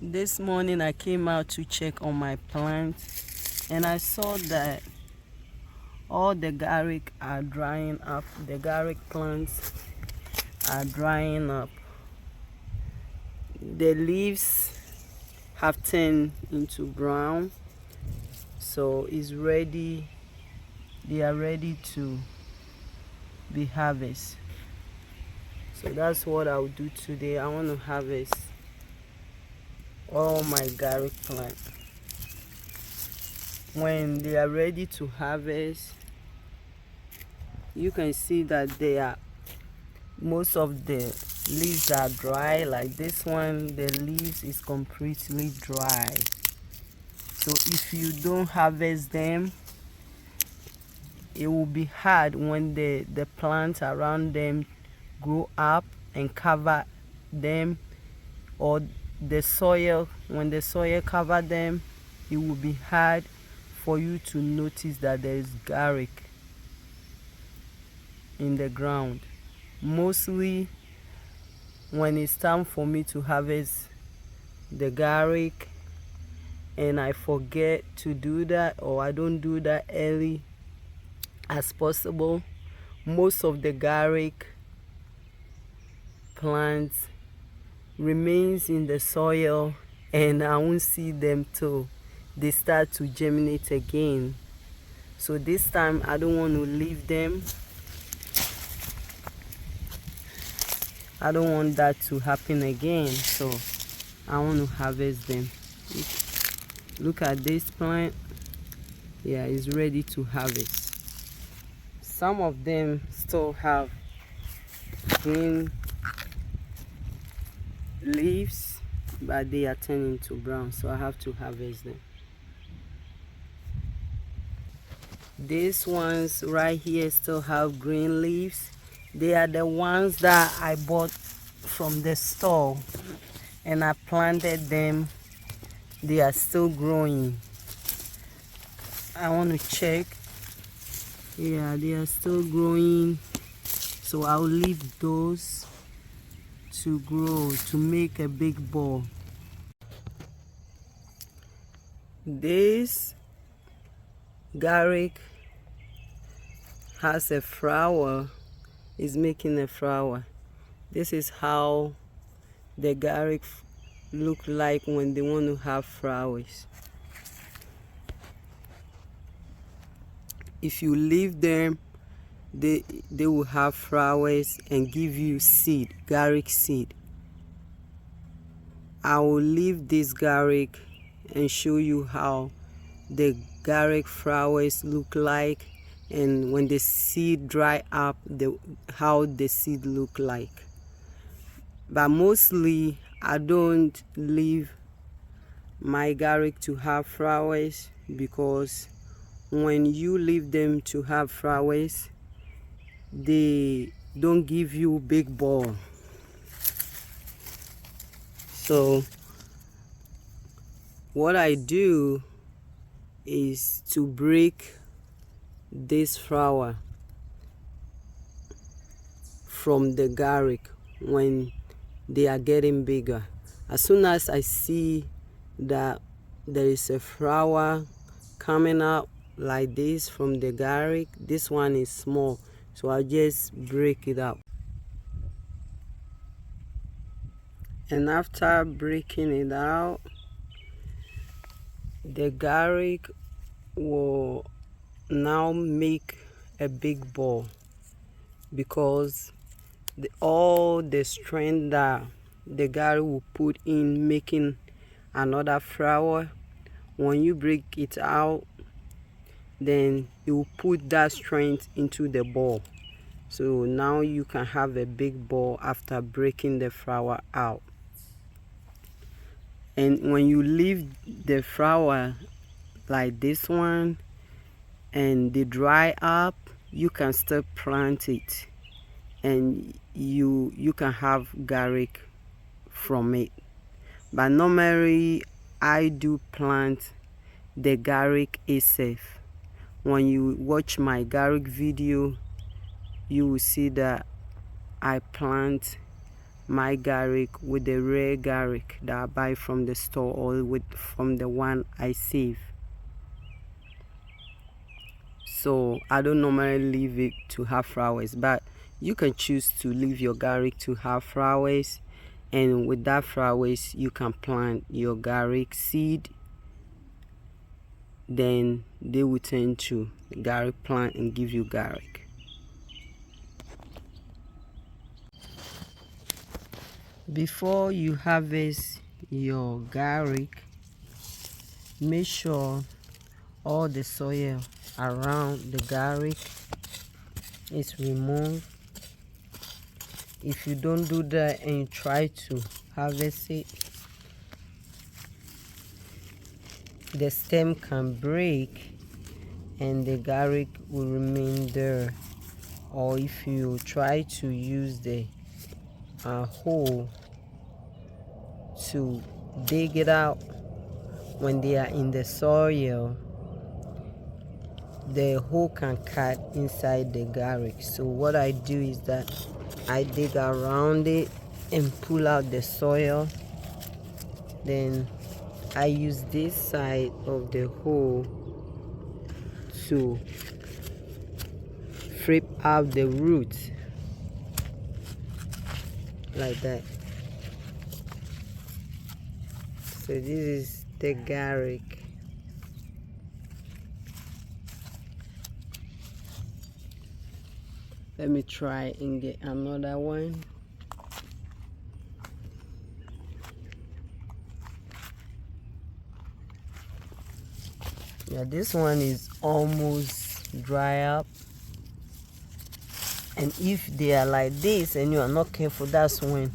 This morning I came out to check on my plants and I saw that all the garlic are drying up. The garlic plants are drying up. The leaves have turned into brown, so it's ready. They are ready to be harvested. So that's what I'll do today. I want to harvest all my garlic plants. When they are ready to harvest, you can see that most of the leaves are dry. Like this one, the leaves is completely dry. So if you don't harvest them, it will be hard when the plants around them grow up and cover them, or the soil, when the soil cover them, it will be hard for you to notice that there is garlic in the ground. Mostly when it's time for me to harvest the garlic and I forget to do that, or I don't do that early as possible, most of the garlic plants remains in the soil and I won't see them till they start to germinate again. So this time I don't want to leave them. I don't want that to happen again, so I want to harvest them. Look at this plant. Yeah, it's ready to harvest. Some of them still have green leaves, but they are turning to brown, so I have to harvest them. These ones right here still have green leaves. They are the ones that I bought from the store and I planted them. They are still growing. I want to check. Yeah, they are still growing, so I'll leave those to grow to make a big ball. This garlic has a flower, is making a flower. This is how the garlic look like when they want to have flowers. If you leave them, they will have flowers and give you seed, garlic seed. I will leave this garlic and show you how the garlic flowers look like, and when the seed dry up, how the seed look like. But mostly I don't leave my garlic to have flowers, because when you leave them to have flowers, they don't give you big ball. So what I do is to break this flower from the garlic when they are getting bigger. As soon as I see that there is a flower coming up like this from the garlic, this one is small, so I just break it up. And after breaking it out, the garlic will now make a big ball, because all the strength that the garlic will put in making another flower, when you break it out, then it will put that strength into the ball. So now you can have a big ball after breaking the flower out. And when you leave the flower like this one and they dry up, you can still plant it and you can have garlic from it. But normally I do plant the garlic itself. When you watch my garlic video, you will see that I plant my garlic with the rare garlic that I buy from the store or from the one I save. So I don't normally leave it to have flowers, but you can choose to leave your garlic to have flowers, and with that flowers you can plant your garlic seed. Then they will turn to garlic plant and give you garlic. Before you harvest your garlic, make sure all the soil around the garlic is removed. If you don't do that and you try to harvest it, the stem can break and the garlic will remain there. Or if you try to use the hoe to dig it out when they are in the soil, the hoe can cut inside the garlic. So what I do is that I dig around it and pull out the soil. Then I use this side of the hoe to flip out the roots like that. So this is the garlic. Let me try and get another one. Yeah, this one is almost dry up. And if they are like this and you are not careful, that's when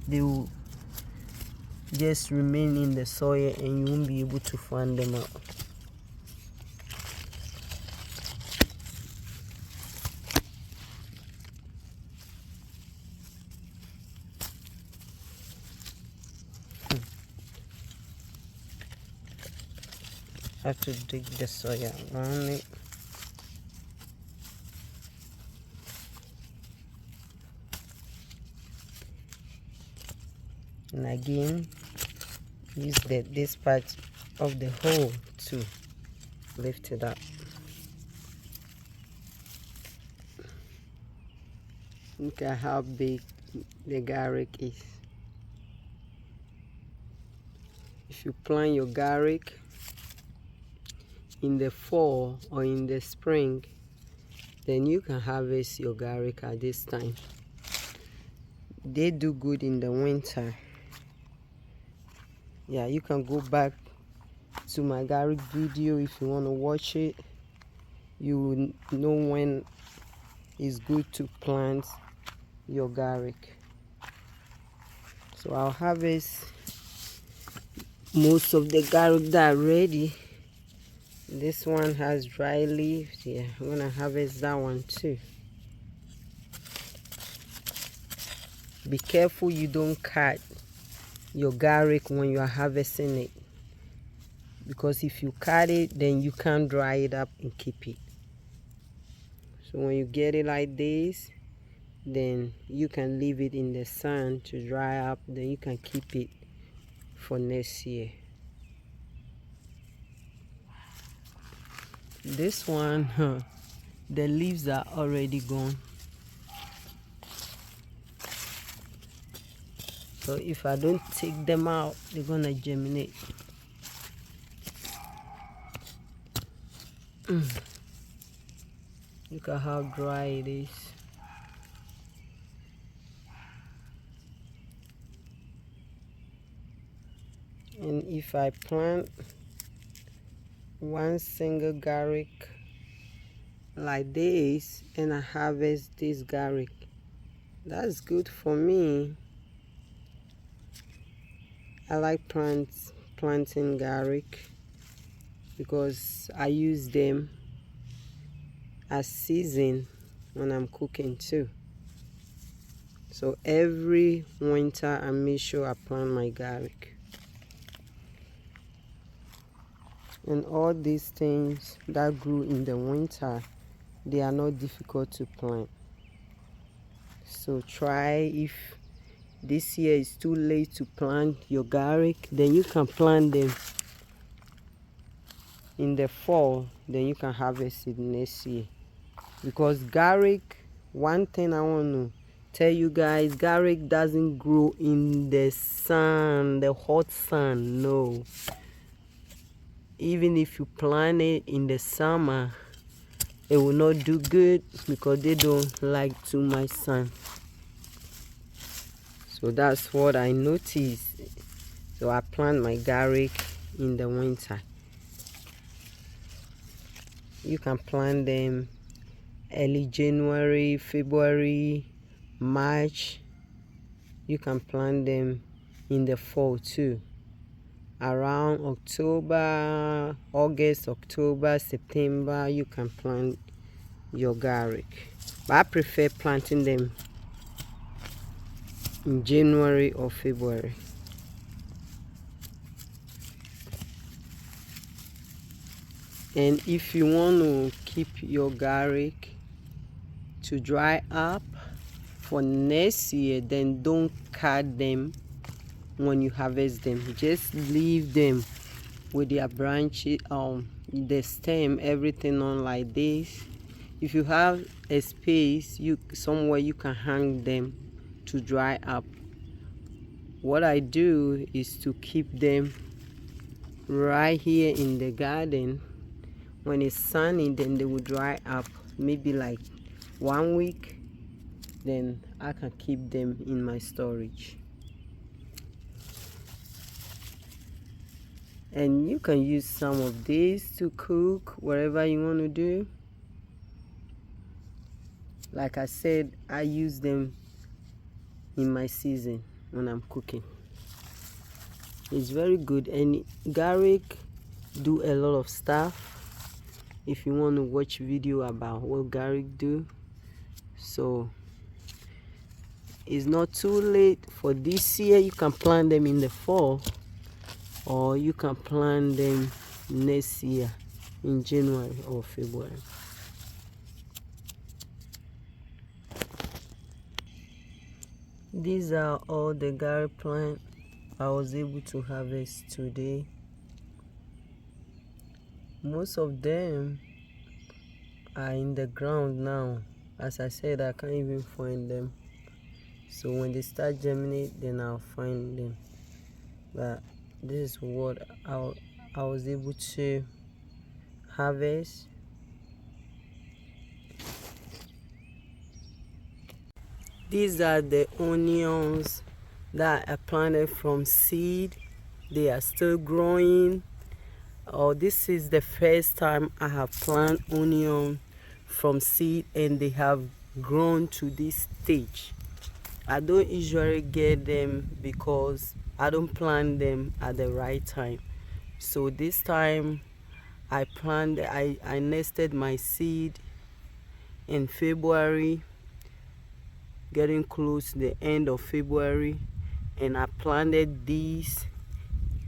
they will just remain in the soil and you won't be able to find them out. Have to dig the soil around it. And again, use this part of the hole to lift it up. Look at how big the garlic is. If you plant your garlic in the fall or in the spring, then you can harvest your garlic at this time. They do good in the winter. Yeah, you can go back to my garlic video if you want to watch it. You will know when it's good to plant your garlic. So I'll harvest most of the garlic that are ready. This one has dry leaves. Yeah, I'm gonna harvest that one too. Be careful you don't cut your garlic when you are harvesting it, because if you cut it, then you can't dry it up and keep it. So when you get it like this, then you can leave it in the sun to dry up, then you can keep it for next year. This one, the leaves are already gone. So if I don't take them out, they're gonna germinate. Look at how dry it is. And if I plant one single garlic like this and I harvest this garlic, that's good for me. I like planting garlic because I use them as season when I'm cooking too. So every winter I make sure I plant my garlic. And all these things that grew in the winter, they are not difficult to plant. So try, if this year it's too late to plant your garlic, then you can plant them in the fall, then you can harvest it next year. Because garlic, one thing I want to tell you guys, garlic doesn't grow in the sun, the hot sun. No, even if you plant it in the summer, it will not do good because they don't like too much sun. So that's what I noticed. So I plant my garlic in the winter. You can plant them early January, February, March. You can plant them in the fall too. Around October, August, October, September, you can plant your garlic. But I prefer planting them in January or February. And if you want to keep your garlic to dry up for next year, then don't cut them when you harvest them. Just leave them with their branches, the stem, everything on like this. If you have a space, somewhere you can hang them to dry up. What I do is to keep them right here in the garden. When it's sunny, then they will dry up, maybe like 1 week, then I can keep them in my storage. And you can use some of these to cook whatever you want to do. Like I said, I use them in my season when I'm cooking. It's very good, and garlic do a lot of stuff. If you want to watch video about what garlic do, so it's not too late for this year. You can plant them in the fall, or you can plant them next year in January or February. These are all the garlic plants I was able to harvest today. Most of them are in the ground now. As I said, I can't even find them. So when they start germinate, then I'll find them. But this is what I was able to harvest. These are the onions that I planted from seed. They are still growing. This is the first time I have planted onion from seed, and they have grown to this stage. I don't usually get them because I don't plant them at the right time. So this time I nested my seed in February, getting close to the end of February, and I planted these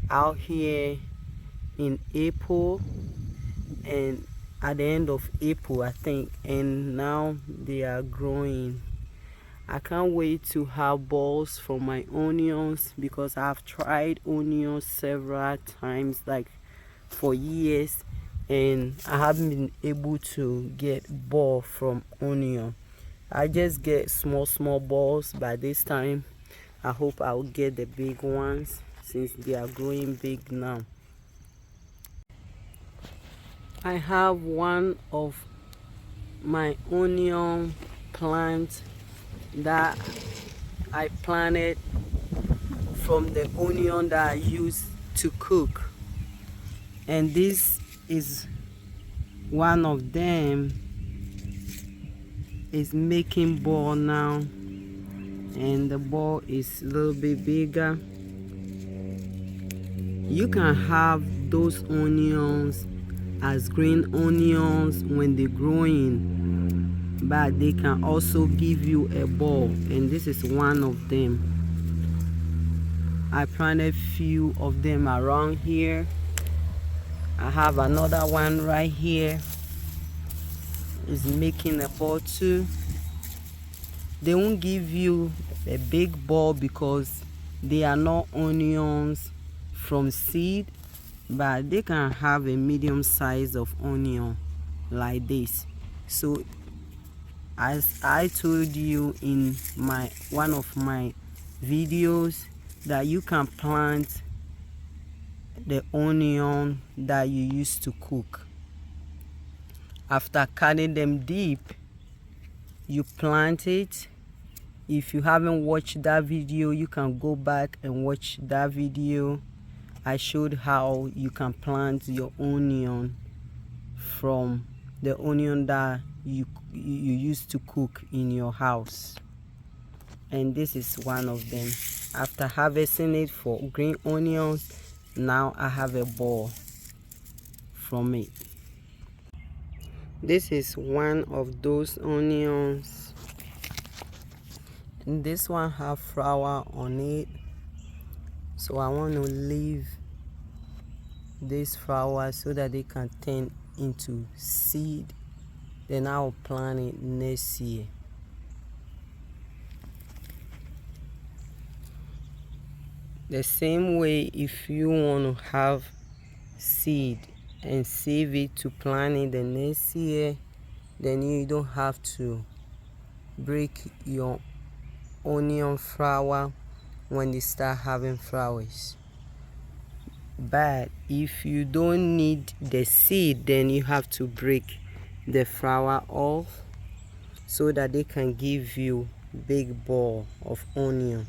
out here in April, and at the end of April I think, and now they are growing. I can't wait to have balls from my onions because I've tried onions several times, like for years, and I haven't been able to get ball from onion. I just get small balls. By this time I hope I'll get the big ones since they are growing big now. I have one of my onion plants that I planted from the onion that I used to cook, and this is one of them. Is making ball now, and the ball is a little bit bigger. You can have those onions as green onions when they're growing, but they can also give you a ball, and this is one of them. I planted few of them around here. I have another one right here, is making a ball too. They won't give you a big ball because they are not onions from seed, but they can have a medium size of onion like this. So as I told you in one of my videos, that you can plant the onion that you used to cook. After cutting them deep, you plant it. If you haven't watched that video, you can go back and watch that video. I showed how you can plant your onion from the onion that you used to cook in your house. And this is one of them. After harvesting it for green onions, now I have a ball from it. This is one of those onions, and this one have flower on it, so I want to leave this flower so that they can turn into seed. Then I'll plant it next year. The same way, if you want to have seed and save it to plant it the next year, then you don't have to break your onion flower when they start having flowers. But if you don't need the seed, then you have to break the flower off so that they can give you big ball of onion.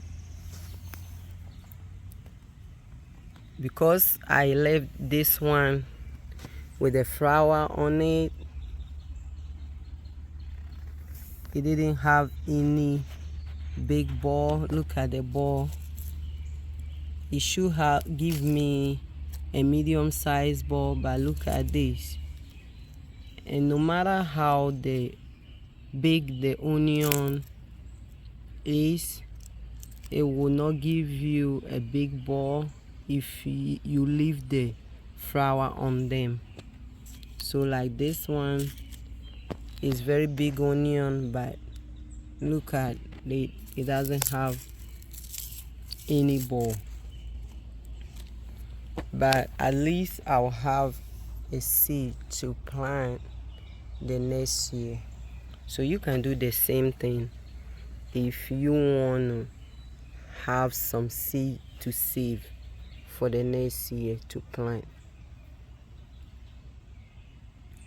Because I left this one with a flower on it, it didn't have any big ball. Look at the ball. It should have give me a medium sized ball, but look at this. And no matter how big the onion is, it will not give you a big ball if you leave the flower on them. So like this one is very big onion, but look at it, it doesn't have any ball. But at least I'll have a seed to plant the next year. So you can do the same thing if you want to have some seed to save for the next year to plant,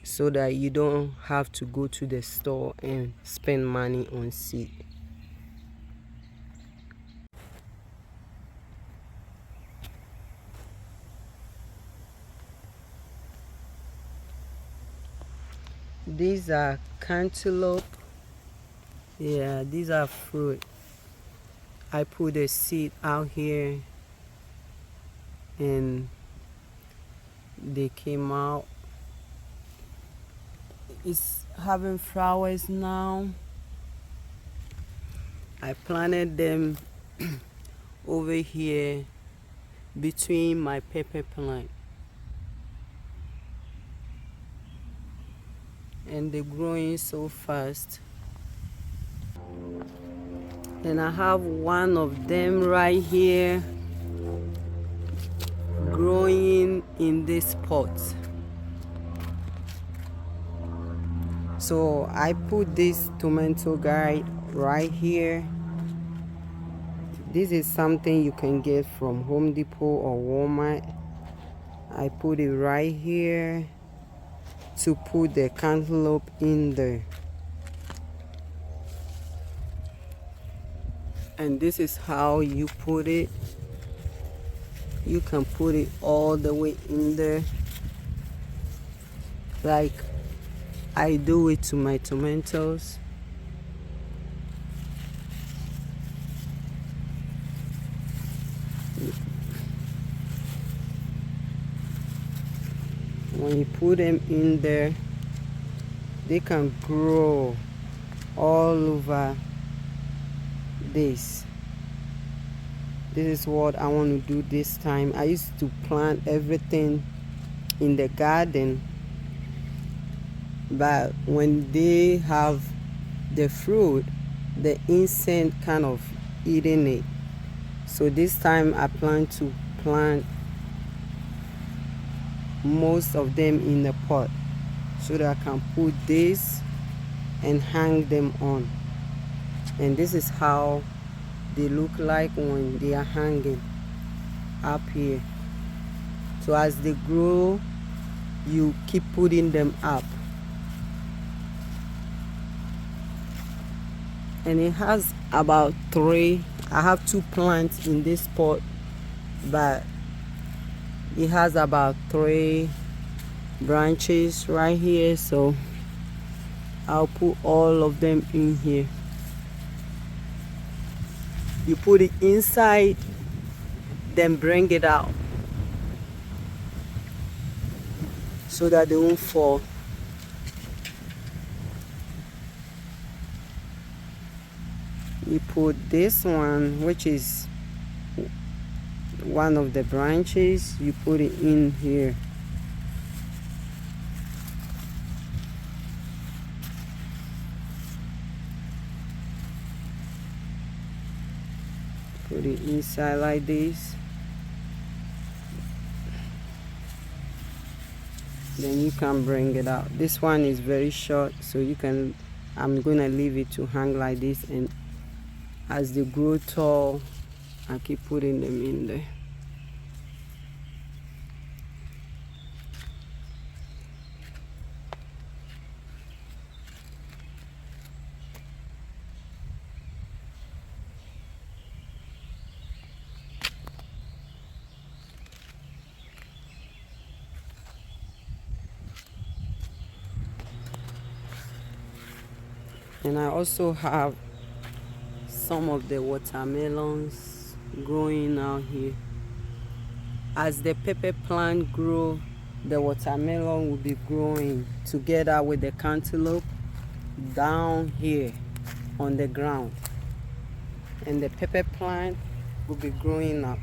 so that you don't have to go to the store and spend money on seed. These are cantaloupe. Yeah, these are fruit. I put a seed out here and they came out. It's having flowers now. I planted them over here between my pepper plant, and they're growing so fast. And I have one of them right here growing in this pot. So I put this tomato guide right here. This is something you can get from Home Depot or Walmart. I put it right here to put the cantaloupe in there. And this is how you put it. You can put it all the way in there, like I do it to my tomatoes. When you put them in there, they can grow all over this. This is what I want to do this time. I used to plant everything in the garden, but when they have the fruit, the insect kind of eating it. So this time I plan to plant most of them in the pot so that I can put this and hang them on. And this is how they look like when they are hanging up here. So as they grow, you keep putting them up. And it has about 3, I have 2 plants in this pot, but it has about 3 branches right here, so I'll put all of them in here. You put it inside, then bring it out so that they won't fall. You put this one, which is one of the branches, you put it in here. Put it inside like this. Then you can bring it out. This one is very short, so you can, I'm gonna leave it to hang like this, and as they grow tall, I keep putting them in there. And I also have some of the watermelons growing out here. As the pepper plant grow, the watermelon will be growing together with the cantaloupe down here on the ground, and the pepper plant will be growing up.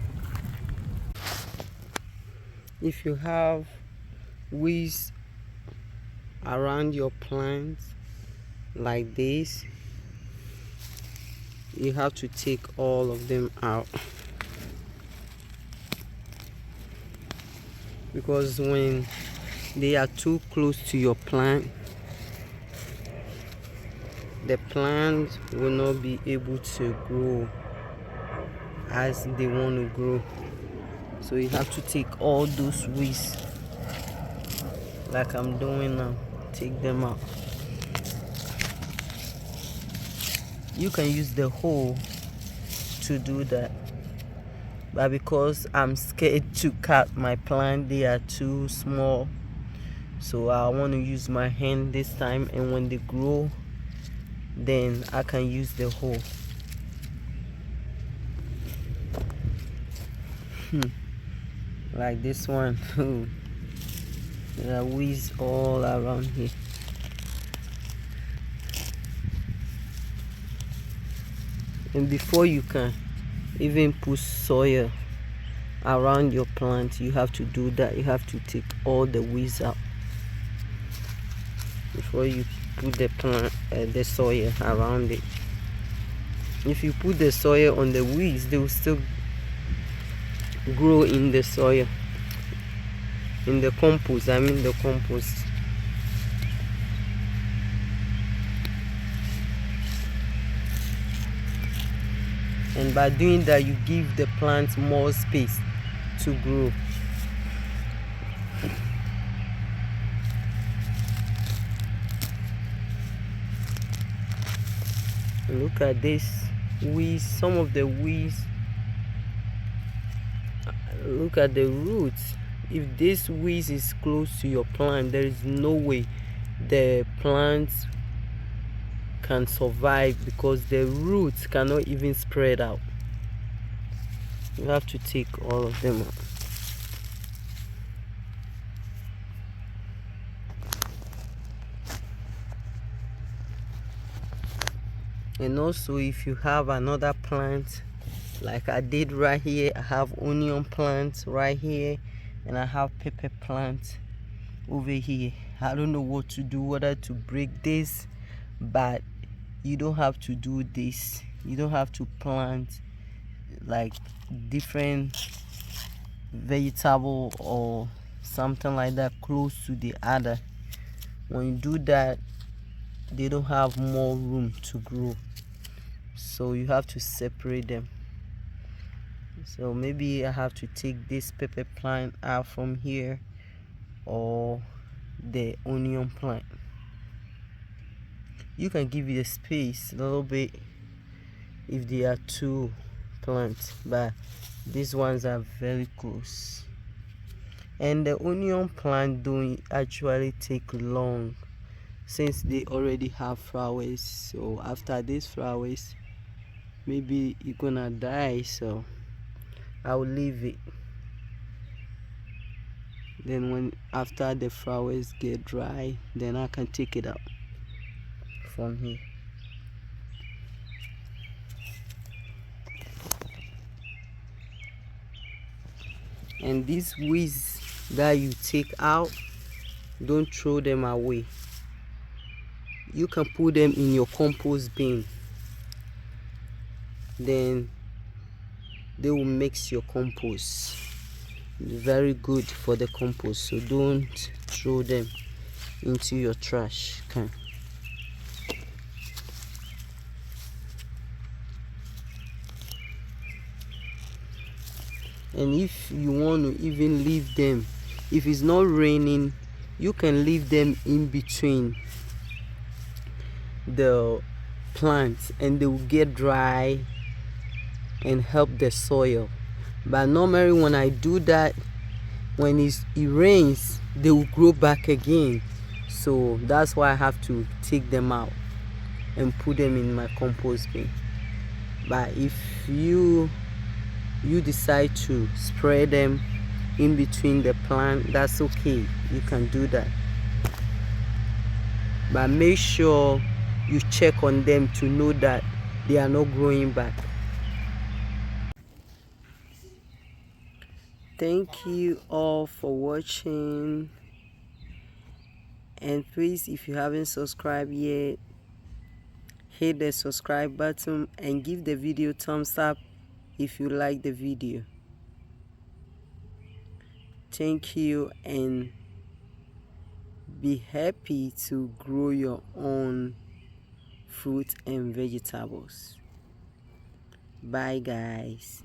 If you have weeds around your plants like this, you have to take all of them out, because when they are too close to your plant, the plant will not be able to grow as they want to grow. So you have to take all those weeds like I'm doing now. Take them out. You can use the hoe to do that, but because I'm scared to cut my plant, they are too small, so I want to use my hand this time, and when they grow, then I can use the hoe. Like this one. There are weeds all around here. And before you can even put soil around your plant, you have to do that. You have to take all the weeds out before you put the plant, the soil around it. If you put the soil on the weeds, they will still grow in the soil, in the compost. I mean the compost. And by doing that, you give the plant more space to grow. Look at this weeds, some of the weeds. Look at the roots. If this weed is close to your plant, there is no way the plant can survive, because the roots cannot even spread out. You have to take all of them out. And also, if you have another plant, like I did right here, I have onion plants right here, and I have pepper plants over here. I don't know what to do, whether to break this, but you don't have to do this. You don't have to plant like different vegetable or something like that close to the other. When you do that, they don't have more room to grow, so you have to separate them. So maybe I have to take this pepper plant out from here, or the onion plant. You can give it a space a little bit if they are two plants, but these ones are very close. And the onion plant don't actually take long, since they already have flowers. So after these flowers, maybe it's gonna die, so I'll leave it. Then when after the flowers get dry, then I can take it out from here. And these weeds that you take out, don't throw them away. You can put them in your compost bin, then they will mix your compost. Very good for the compost, so don't throw them into your trash can. And if you want to even leave them, if it's not raining, you can leave them in between the plants and they will get dry and help the soil. But normally when I do that, when it rains, they will grow back again. So that's why I have to take them out and put them in my compost bin. But if you decide to spread them in between the plant, that's okay, you can do that. But make sure you check on them to know that they are not growing back. Thank you all for watching, and please, if you haven't subscribed yet, hit the subscribe button and give the video thumbs up if you like the video. Thank you, and be happy to grow your own fruit and vegetables. Bye guys.